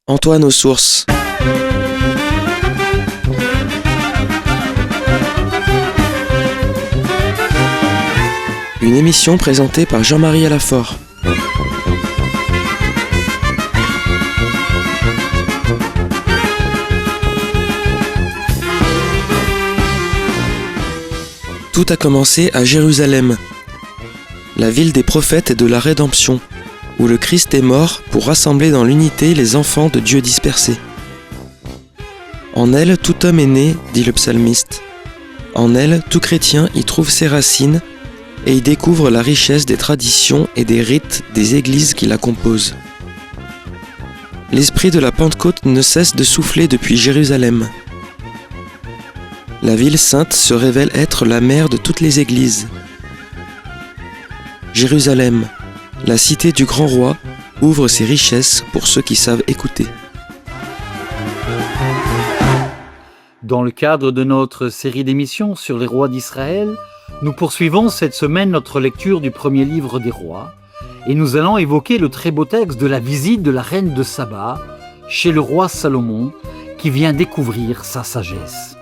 Antoine aux sources. Une émission présentée par Jean-Marie Alafort. Tout a commencé à Jérusalem, la ville des prophètes et de la rédemption, où le Christ est mort pour rassembler dans l'unité les enfants de Dieu dispersés. En elle, tout homme est né, dit le psalmiste. En elle, tout chrétien y trouve ses racines et y découvre la richesse des traditions et des rites des églises qui la composent. L'esprit de la Pentecôte ne cesse de souffler depuis Jérusalem. La ville sainte se révèle être la mère de toutes les églises. Jérusalem, la cité du grand roi, ouvre ses richesses pour ceux qui savent écouter. Dans le cadre de notre série d'émissions sur les rois d'Israël, nous poursuivons cette semaine notre lecture du premier livre des rois et nous allons évoquer le très beau texte de la visite de la reine de Saba chez le roi Salomon qui vient découvrir sa sagesse.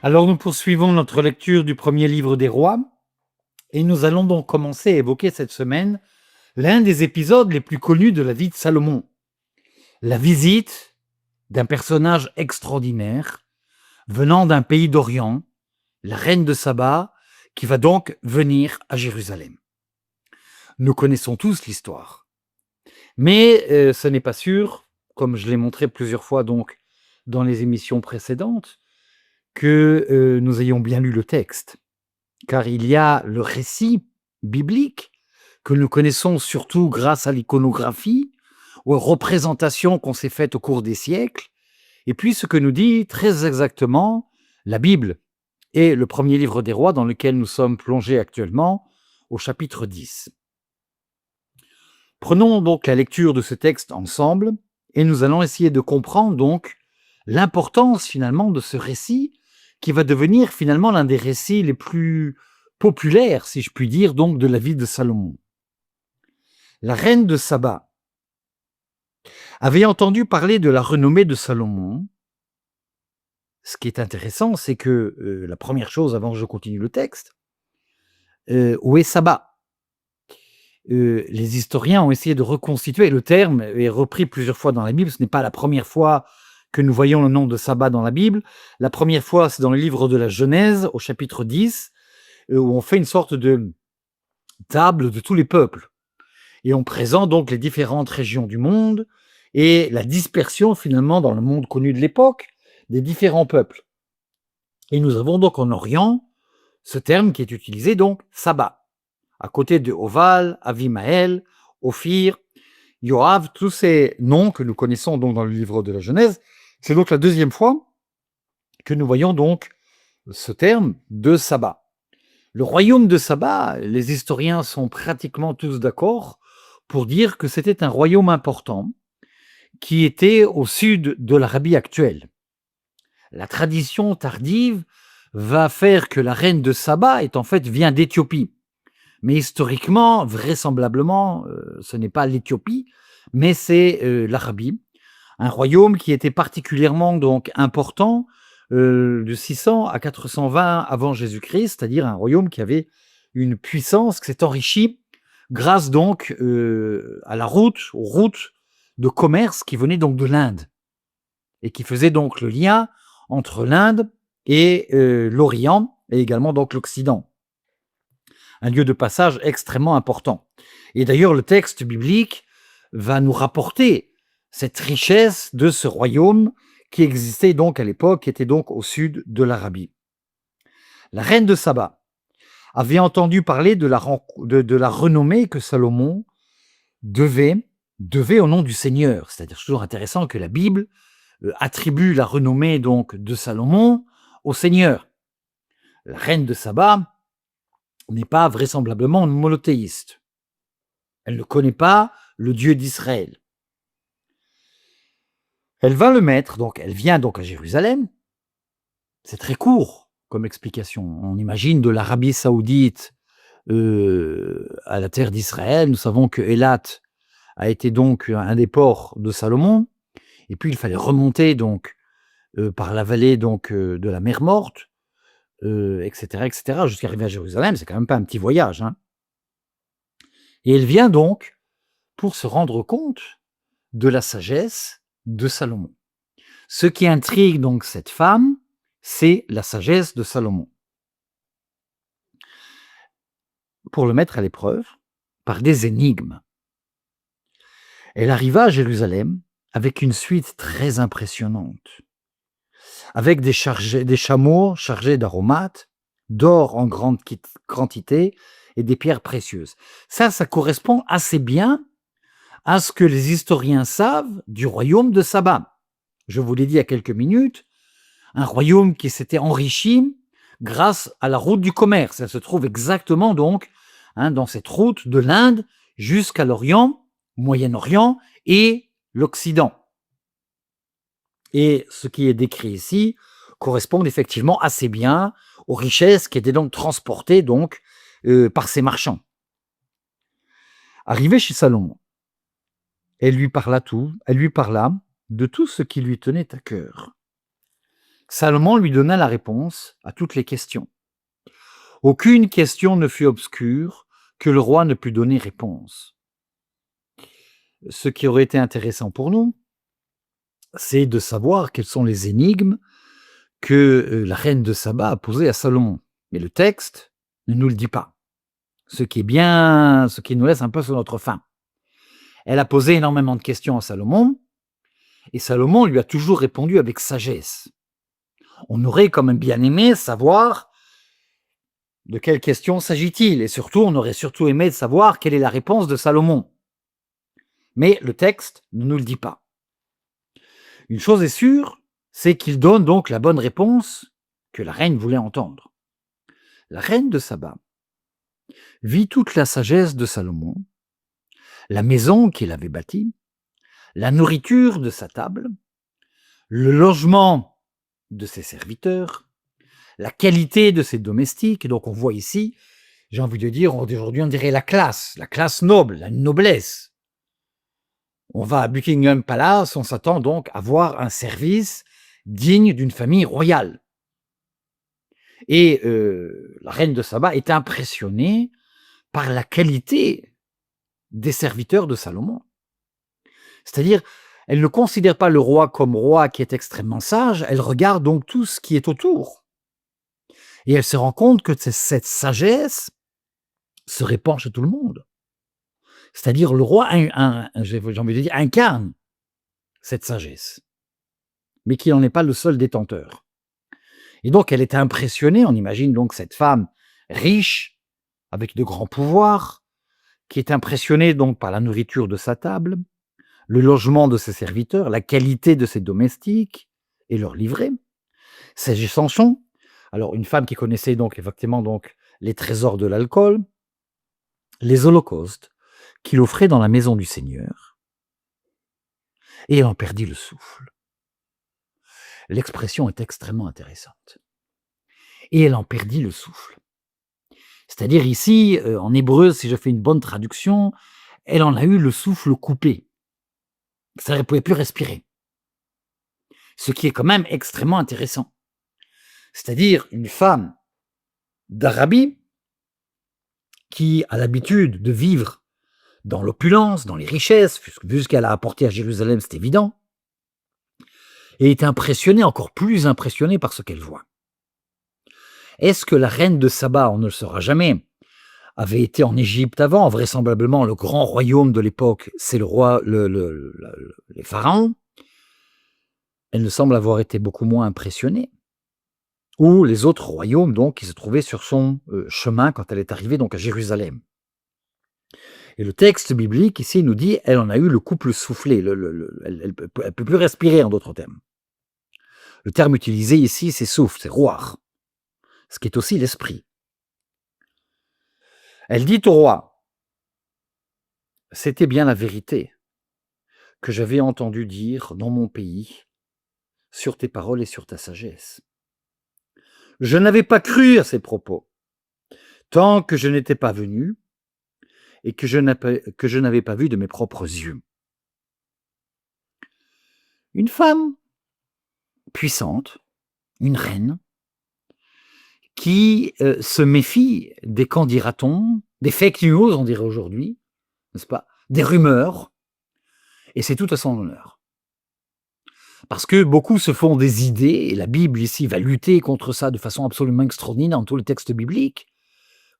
Alors nous poursuivons notre lecture du premier livre des rois et nous allons donc commencer à évoquer cette semaine l'un des épisodes les plus connus de la vie de Salomon, la visite d'un personnage extraordinaire venant d'un pays d'Orient, la reine de Saba, qui va donc venir à Jérusalem. Nous connaissons tous l'histoire, mais ce n'est pas sûr, comme je l'ai montré plusieurs fois donc dans les émissions précédentes, que nous ayons bien lu le texte, car il y a le récit biblique que nous connaissons surtout grâce à l'iconographie, aux représentations qu'on s'est faites au cours des siècles, et puis ce que nous dit très exactement la Bible et le premier livre des rois dans lequel nous sommes plongés actuellement, au chapitre 10. Prenons donc la lecture de ce texte ensemble, et nous allons essayer de comprendre donc l'importance finalement de ce récit qui va devenir finalement l'un des récits les plus populaires, si je puis dire, donc de la vie de Salomon. La reine de Saba avait entendu parler de la renommée de Salomon. Ce qui est intéressant, c'est que la première chose, avant que je continue le texte, où est Saba ? Les historiens ont essayé de reconstituer, le terme est repris plusieurs fois dans la Bible, ce n'est pas la première fois que nous voyons le nom de Saba dans la Bible. La première fois, c'est dans le livre de la Genèse, au chapitre 10, où on fait une sorte de table de tous les peuples. Et on présente donc les différentes régions du monde et la dispersion finalement dans le monde connu de l'époque des différents peuples. Et nous avons donc en Orient ce terme qui est utilisé donc Saba, à côté de Oval, Avimaël, Ophir, Yoav, tous ces noms que nous connaissons donc dans le livre de la Genèse. C'est donc la deuxième fois que nous voyons donc ce terme de Saba. Le royaume de Saba, les historiens sont pratiquement tous d'accord pour dire que c'était un royaume important qui était au sud de l'Arabie actuelle. La tradition tardive va faire que la reine de Saba vient d'Éthiopie. Mais historiquement, vraisemblablement, ce n'est pas l'Éthiopie, mais c'est l'Arabie. Un royaume qui était particulièrement donc important de 600 à 420 avant Jésus-Christ, c'est-à-dire un royaume qui avait une puissance qui s'est enrichie grâce donc à aux routes de commerce qui venaient donc de l'Inde et qui faisaient donc le lien entre l'Inde et l'Orient et également donc l'Occident. Un lieu de passage extrêmement important. Et d'ailleurs, le texte biblique va nous rapporter cette richesse de ce royaume qui existait donc à l'époque, qui était donc au sud de l'Arabie. La reine de Saba avait entendu parler de la renommée que Salomon devait au nom du Seigneur. C'est-à-dire, c'est toujours intéressant que la Bible attribue la renommée donc de Salomon au Seigneur. La reine de Saba n'est pas vraisemblablement une monothéiste. Elle ne connaît pas le Dieu d'Israël. Elle va le mettre, donc elle vient donc à Jérusalem. C'est très court comme explication. On imagine de l'Arabie Saoudite à la terre d'Israël. Nous savons que Élat a été donc un des ports de Salomon. Et puis il fallait remonter donc par la vallée donc de la mer Morte, etc., jusqu'à arriver à Jérusalem. C'est quand même pas un petit voyage, hein. Et elle vient donc pour se rendre compte de la sagesse de Salomon. Ce qui intrigue donc cette femme, c'est la sagesse de Salomon. Pour le mettre à l'épreuve, par des énigmes. Elle arriva à Jérusalem avec une suite très impressionnante, avec des chameaux chargés d'aromates, d'or en grande quantité et des pierres précieuses. Ça correspond assez bien à ce que les historiens savent du royaume de Saba. Je vous l'ai dit il y a quelques minutes, un royaume qui s'était enrichi grâce à la route du commerce. Elle se trouve exactement donc dans cette route de l'Inde jusqu'à l'Orient, Moyen-Orient et l'Occident. Et ce qui est décrit ici correspond effectivement assez bien aux richesses qui étaient donc transportées donc, par ces marchands. Arrivée chez Salomon, elle lui parla de tout ce qui lui tenait à cœur. Salomon lui donna la réponse à toutes les questions. Aucune question ne fut obscure que le roi ne put donner réponse. Ce qui aurait été intéressant pour nous, c'est de savoir quelles sont les énigmes que la reine de Saba a posées à Salomon. Mais le texte ne nous le dit pas. Ce qui nous laisse un peu sur notre faim. Elle a posé énormément de questions à Salomon, et Salomon lui a toujours répondu avec sagesse. On aurait quand même bien aimé savoir de quelle question s'agit-il, et surtout, on aurait surtout aimé savoir quelle est la réponse de Salomon. Mais le texte ne nous le dit pas. Une chose est sûre, c'est qu'il donne donc la bonne réponse que la reine voulait entendre. La reine de Saba vit toute la sagesse de Salomon, la maison qu'il avait bâtie, la nourriture de sa table, le logement de ses serviteurs, la qualité de ses domestiques. Donc on voit ici, j'ai envie de dire, aujourd'hui on dirait la classe noble, la noblesse. On va à Buckingham Palace, on s'attend donc à voir un service digne d'une famille royale. Et la reine de Saba est impressionnée par la qualité des serviteurs de Salomon. C'est-à-dire, elle ne considère pas le roi comme roi qui est extrêmement sage, elle regarde donc tout ce qui est autour. Et elle se rend compte que cette sagesse se répand chez tout le monde. C'est-à-dire, le roi, j'ai envie de dire, incarne cette sagesse, mais qu'il n'en est pas le seul détenteur. Et donc, elle est impressionnée, on imagine donc cette femme riche, avec de grands pouvoirs, qui est impressionnée donc par la nourriture de sa table, le logement de ses serviteurs, la qualité de ses domestiques et leurs livrets, ses chansons. Alors, une femme qui connaissait donc effectivement donc les trésors de l'alcool, les holocaustes qu'il offrait dans la maison du Seigneur, et elle en perdit le souffle. L'expression est extrêmement intéressante. Et elle en perdit le souffle. C'est-à-dire ici, en hébreu, si je fais une bonne traduction, elle en a eu le souffle coupé. Ça, elle ne pouvait plus respirer. Ce qui est quand même extrêmement intéressant. C'est-à-dire une femme d'Arabie qui a l'habitude de vivre dans l'opulence, dans les richesses, vu ce qu'elle a apporté à Jérusalem, c'est évident, et est impressionnée, encore plus impressionnée par ce qu'elle voit. Est-ce que la reine de Saba, on ne le saura jamais, avait été en Égypte avant? Vraisemblablement, le grand royaume de l'époque, c'est le roi, les pharaons. Elle ne semble avoir été beaucoup moins impressionnée. Ou les autres royaumes donc qui se trouvaient sur son chemin quand elle est arrivée donc à Jérusalem. Et le texte biblique ici nous dit, elle en a eu le couple soufflé, elle peut plus respirer en d'autres termes. Le terme utilisé ici, c'est souffle, c'est roar, ce qui est aussi l'esprit. Elle dit au roi, c'était bien la vérité, que j'avais entendu dire dans mon pays sur tes paroles et sur ta sagesse. Je n'avais pas cru à ces propos, tant que je n'étais pas venu et que je n'avais pas vu de mes propres yeux. Une femme puissante, une reine, qui se méfie des qu'en dira-t-on, des fake news, on dirait aujourd'hui, n'est-ce pas, des rumeurs, et c'est tout à son honneur. Parce que beaucoup se font des idées, et la Bible ici va lutter contre ça de façon absolument extraordinaire dans tout le texte biblique,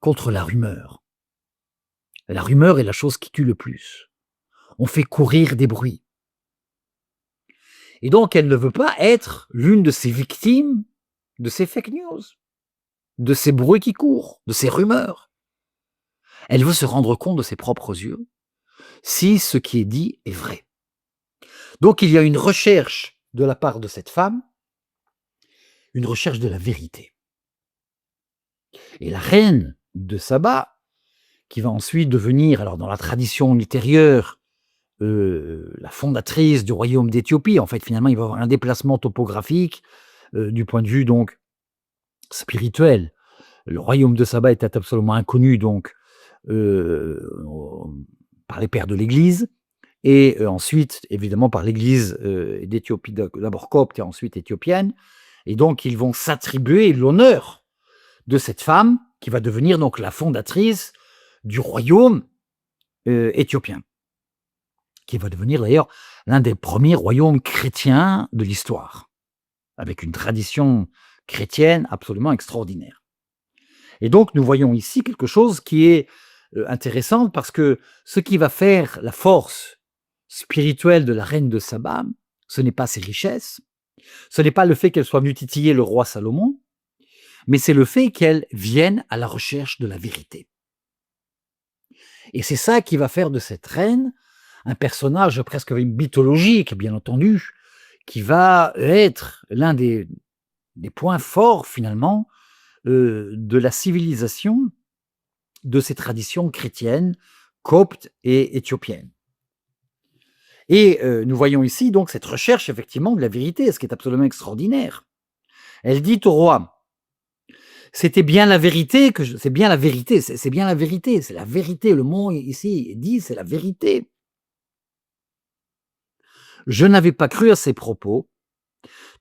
contre la rumeur. La rumeur est la chose qui tue le plus. On fait courir des bruits. Et donc, elle ne veut pas être l'une de ces victimes de ces fake news, de ces bruits qui courent, de ces rumeurs. Elle veut se rendre compte de ses propres yeux si ce qui est dit est vrai. Donc, il y a une recherche de la part de cette femme, une recherche de la vérité. Et la reine de Saba, qui va ensuite devenir, alors dans la tradition ultérieure, la fondatrice du royaume d'Éthiopie. En fait, finalement, il va y avoir un déplacement topographique du point de vue donc spirituel. Le royaume de Saba était absolument inconnu donc par les pères de l'Église et ensuite évidemment par l'Église d'Éthiopie, d'abord copte et ensuite éthiopienne. Et donc ils vont s'attribuer l'honneur de cette femme qui va devenir donc la fondatrice du royaume éthiopien, qui va devenir d'ailleurs l'un des premiers royaumes chrétiens de l'histoire, avec une tradition chrétienne absolument extraordinaire. Et donc nous voyons ici quelque chose qui est intéressant, parce que ce qui va faire la force spirituelle de la reine de Saba, ce n'est pas ses richesses, ce n'est pas le fait qu'elle soit venue titiller le roi Salomon, mais c'est le fait qu'elle vienne à la recherche de la vérité. Et c'est ça qui va faire de cette reine un personnage presque mythologique, bien entendu, qui va être l'un des points forts, finalement, de la civilisation de ces traditions chrétiennes, coptes et éthiopiennes. Et nous voyons ici donc cette recherche, effectivement, de la vérité, ce qui est absolument extraordinaire. Elle dit au roi, c'était bien la vérité, c'est bien la vérité, c'est bien la vérité, c'est la vérité, le mot ici dit, c'est la vérité. Je n'avais pas cru à ces propos,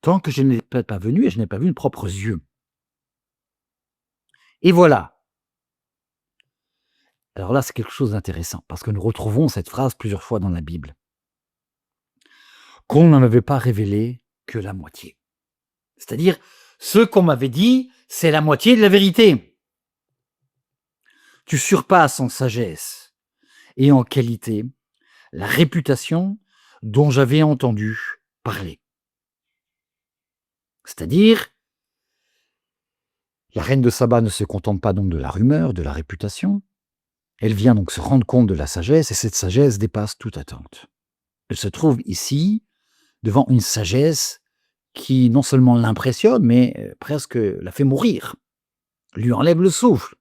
tant que je n'étais pas venu et je n'ai pas vu de propres yeux. Et voilà. Alors là, c'est quelque chose d'intéressant, parce que nous retrouvons cette phrase plusieurs fois dans la Bible. Qu'on n'en avait pas révélé que la moitié. C'est-à-dire, ce qu'on m'avait dit, c'est la moitié de la vérité. Tu surpasses en sagesse et en qualité la réputation dont j'avais entendu parler. C'est-à-dire, la reine de Saba ne se contente pas donc de la rumeur, de la réputation. Elle vient donc se rendre compte de la sagesse, et cette sagesse dépasse toute attente. Elle se trouve ici devant une sagesse qui non seulement l'impressionne, mais presque la fait mourir, lui enlève le souffle.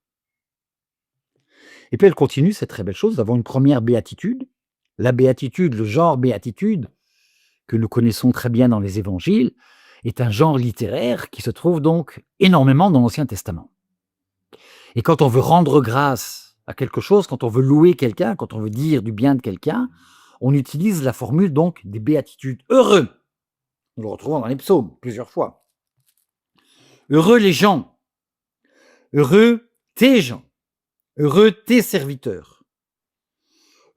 Et puis elle continue cette très belle chose d'avoir une première béatitude. La béatitude, le genre béatitude, que nous connaissons très bien dans les évangiles, est un genre littéraire qui se trouve donc énormément dans l'Ancien Testament. Et quand on veut rendre grâce à quelque chose, quand on veut louer quelqu'un, quand on veut dire du bien de quelqu'un, on utilise la formule donc des béatitudes. Heureux, nous le retrouvons dans les psaumes plusieurs fois. Heureux les gens, heureux tes gens, heureux tes serviteurs,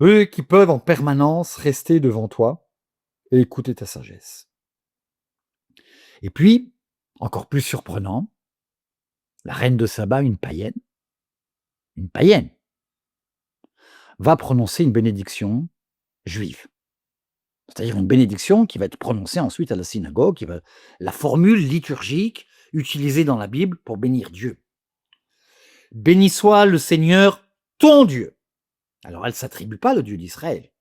eux qui peuvent en permanence rester devant toi et écouter ta sagesse. Et puis, encore plus surprenant, la reine de Saba, une païenne, va prononcer une bénédiction juive. C'est-à-dire une bénédiction qui va être prononcée ensuite à la synagogue, qui va la formule liturgique utilisée dans la Bible pour bénir Dieu. Béni soit le Seigneur, ton Dieu. Alors elle ne s'attribue pas le Dieu d'Israël,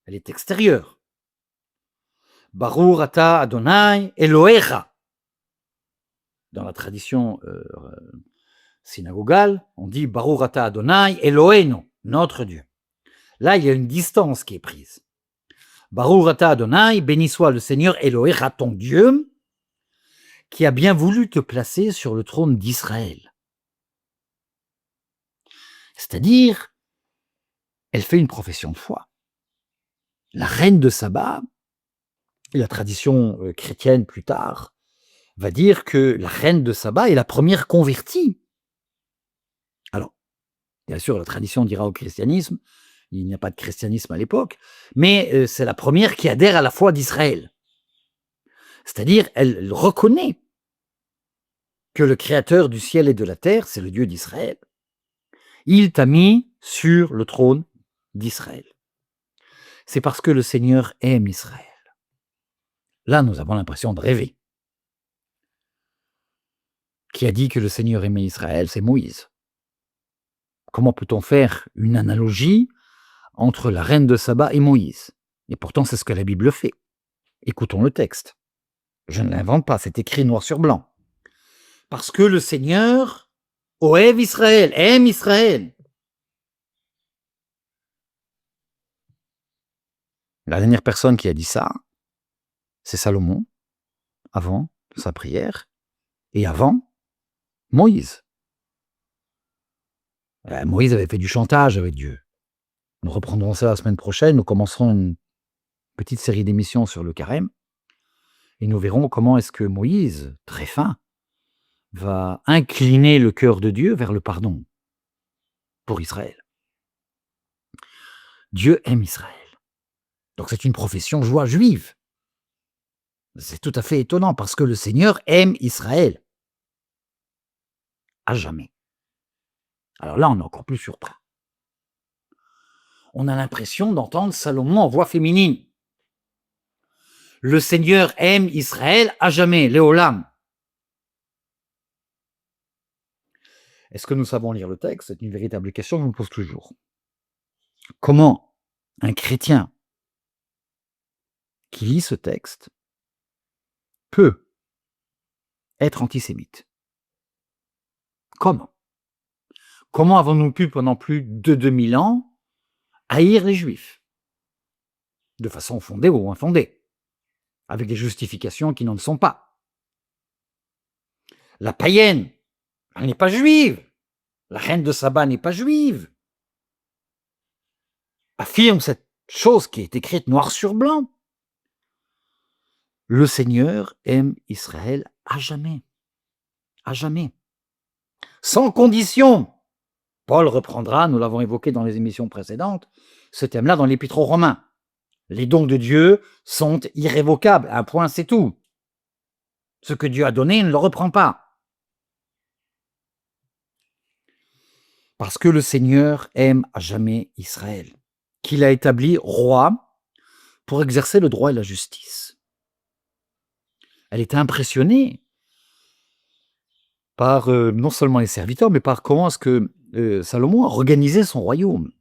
elle est extérieure. Baruch ata Adonai Elohecha. Dans la tradition synagogale, on dit Baruch ata Adonai Eloheinu, notre Dieu. Là, il y a une distance qui est prise. Baruch ata Adonai, béni soit le Seigneur Elohecha, ton Dieu, qui a bien voulu te placer sur le trône d'Israël. C'est-à-dire, elle fait une profession de foi. La reine de Saba, et la tradition chrétienne plus tard, va dire que la reine de Saba est la première convertie. Alors, bien sûr, la tradition dira au christianisme, il n'y a pas de christianisme à l'époque, mais c'est la première qui adhère à la foi d'Israël. C'est-à-dire, elle reconnaît que le créateur du ciel et de la terre, c'est le Dieu d'Israël. Il t'a mis sur le trône d'Israël. C'est parce que le Seigneur aime Israël. Là, nous avons l'impression de rêver. Qui a dit que le Seigneur aimait Israël? C'est Moïse. Comment peut-on faire une analogie entre la reine de Saba et Moïse? Et pourtant, c'est ce que la Bible fait. Écoutons le texte. Je ne l'invente pas, c'est écrit noir sur blanc. Parce que le Seigneur Ohev Israël, aime Israël. La dernière personne qui a dit ça, c'est Salomon, avant sa prière, et avant, Moïse. Moïse avait fait du chantage avec Dieu. Nous reprendrons ça la semaine prochaine, nous commencerons une petite série d'émissions sur le carême, et nous verrons comment est-ce que Moïse, très fin, va incliner le cœur de Dieu vers le pardon pour Israël. Dieu aime Israël. Donc c'est une profession joie juive. C'est tout à fait étonnant parce que le Seigneur aime Israël. À jamais. Alors là, on est encore plus surpris. On a l'impression d'entendre Salomon en voix féminine. Le Seigneur aime Israël à jamais, Léolam. Est-ce que nous savons lire le texte? C'est une véritable question que je me pose toujours. Comment un chrétien qui lit ce texte peut être antisémite? Comment? Comment avons-nous pu pendant plus de 2000 ans haïr les Juifs? De façon fondée ou infondée, avec des justifications qui n'en sont pas. La païenne, elle n'est pas juive. La reine de Saba n'est pas juive. Affirme cette chose qui est écrite noir sur blanc. Le Seigneur aime Israël à jamais. À jamais. Sans condition. Paul reprendra, nous l'avons évoqué dans les émissions précédentes, ce thème-là dans l'Épître aux Romains. Les dons de Dieu sont irrévocables. Un point, c'est tout. Ce que Dieu a donné, il ne le reprend pas. Parce que le Seigneur aime à jamais Israël, qu'il a établi roi pour exercer le droit et la justice. Elle était impressionnée par non seulement les serviteurs, mais par comment est-ce que Salomon a organisé son royaume.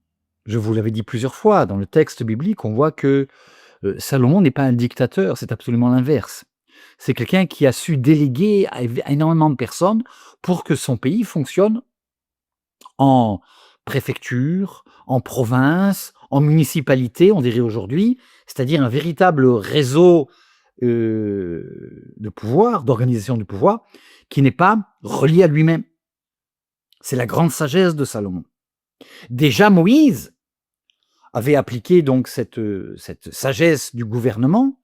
Je vous l'avais dit plusieurs fois, dans le texte biblique, on voit que Salomon n'est pas un dictateur, c'est absolument l'inverse. C'est quelqu'un qui a su déléguer à énormément de personnes pour que son pays fonctionne en préfecture, en province, en municipalité, on dirait aujourd'hui, c'est-à-dire un véritable réseau de pouvoir, d'organisation du pouvoir, qui n'est pas relié à lui-même. C'est la grande sagesse de Salomon. Déjà Moïse avait appliqué donc cette sagesse du gouvernement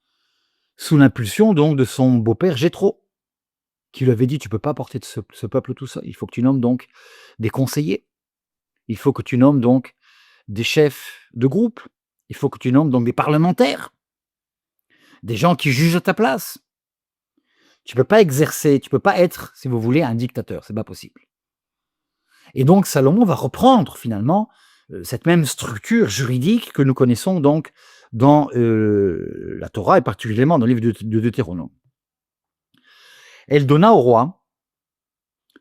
sous l'impulsion donc de son beau-père Jéthro, qui lui avait dit: tu peux pas porter ce peuple tout seul, il faut que tu nommes donc des conseillers, il faut que tu nommes donc des chefs de groupe, il faut que tu nommes donc des parlementaires, des gens qui jugent à ta place. Tu peux pas exercer, tu peux pas être, si vous voulez, un dictateur, c'est pas possible. Et donc Salomon va reprendre finalement cette même structure juridique que nous connaissons donc dans la Torah et particulièrement dans le livre de Deutéronome. Elle donna au roi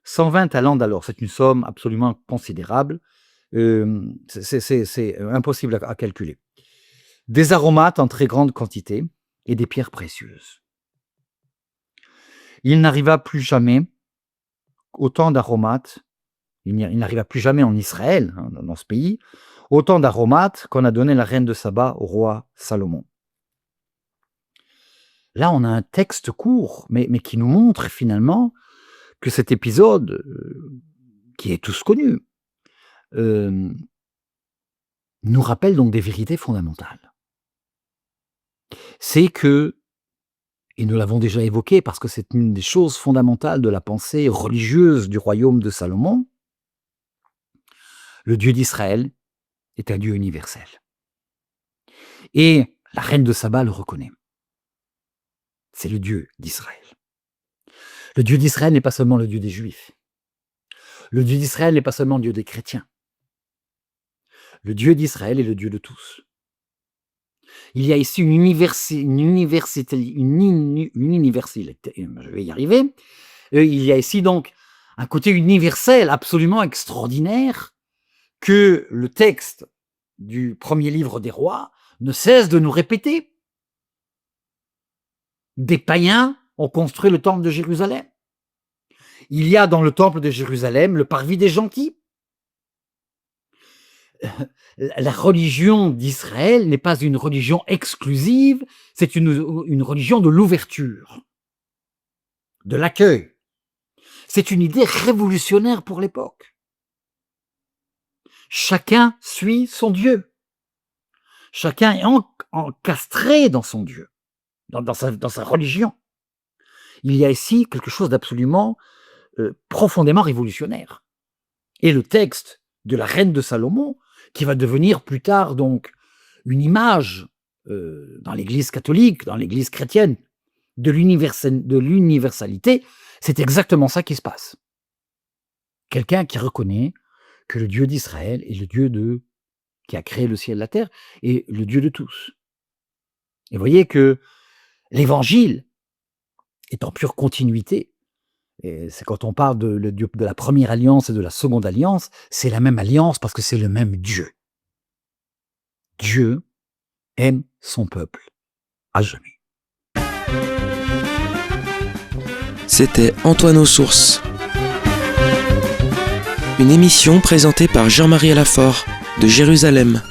120 talents d'alors. C'est une somme absolument considérable. C'est impossible à calculer. Des aromates en très grande quantité et des pierres précieuses. Il n'arriva plus jamais autant d'aromates. Il n'arriva plus jamais en Israël, dans ce pays, autant d'aromates qu'on a donné la reine de Saba au roi Salomon. là, on a un texte court, mais qui nous montre finalement que cet épisode, qui est tous connu, euh, nous rappelle donc des vérités fondamentales. C'est que, et nous l'avons déjà évoqué parce que c'est une des choses fondamentales de la pensée religieuse du royaume de Salomon, le Dieu d'Israël est un Dieu universel. Et la reine de Saba le reconnaît. C'est le Dieu d'Israël. Le Dieu d'Israël n'est pas seulement le Dieu des Juifs. Le Dieu d'Israël n'est pas seulement le Dieu des chrétiens. Le Dieu d'Israël est le Dieu de tous. Il y a ici une universalité, je vais y arriver. Il y a ici donc un côté universel absolument extraordinaire que le texte du premier livre des rois ne cesse de nous répéter. Des païens ont construit le temple de Jérusalem. Il y a dans le temple de Jérusalem le parvis des gentils. La religion d'Israël n'est pas une religion exclusive, c'est une religion de l'ouverture, de l'accueil. C'est une idée révolutionnaire pour l'époque. Chacun suit son Dieu. Chacun est encastré dans son Dieu, dans sa religion. Il y a ici quelque chose d'absolument profondément révolutionnaire. Et le texte de la reine de Salomon, qui va devenir plus tard donc une image dans l'Église catholique, dans l'Église chrétienne, de l'universalité, c'est exactement ça qui se passe. Quelqu'un qui reconnaît que le Dieu d'Israël est le Dieu qui a créé le ciel et la terre, et le Dieu de tous. Et vous voyez que l'Évangile est en pure continuité. Et c'est quand on parle de la première alliance et de la seconde alliance, c'est la même alliance parce que c'est le même Dieu. Dieu aime son peuple à jamais. C'était Antoine aux Sources. Une émission présentée par Jean-Marie Alafort de Jérusalem.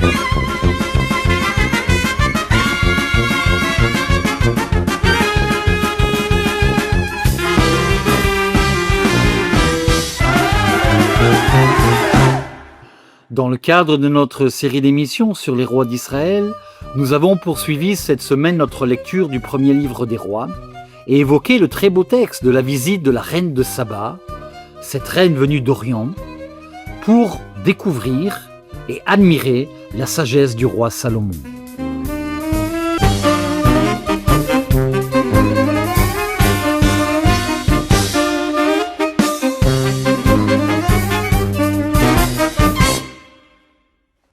Dans le cadre de notre série d'émissions sur les rois d'Israël, nous avons poursuivi cette semaine notre lecture du premier livre des rois et évoqué le très beau texte de la visite de la reine de Saba, cette reine venue d'Orient, pour découvrir et admirer la sagesse du roi Salomon.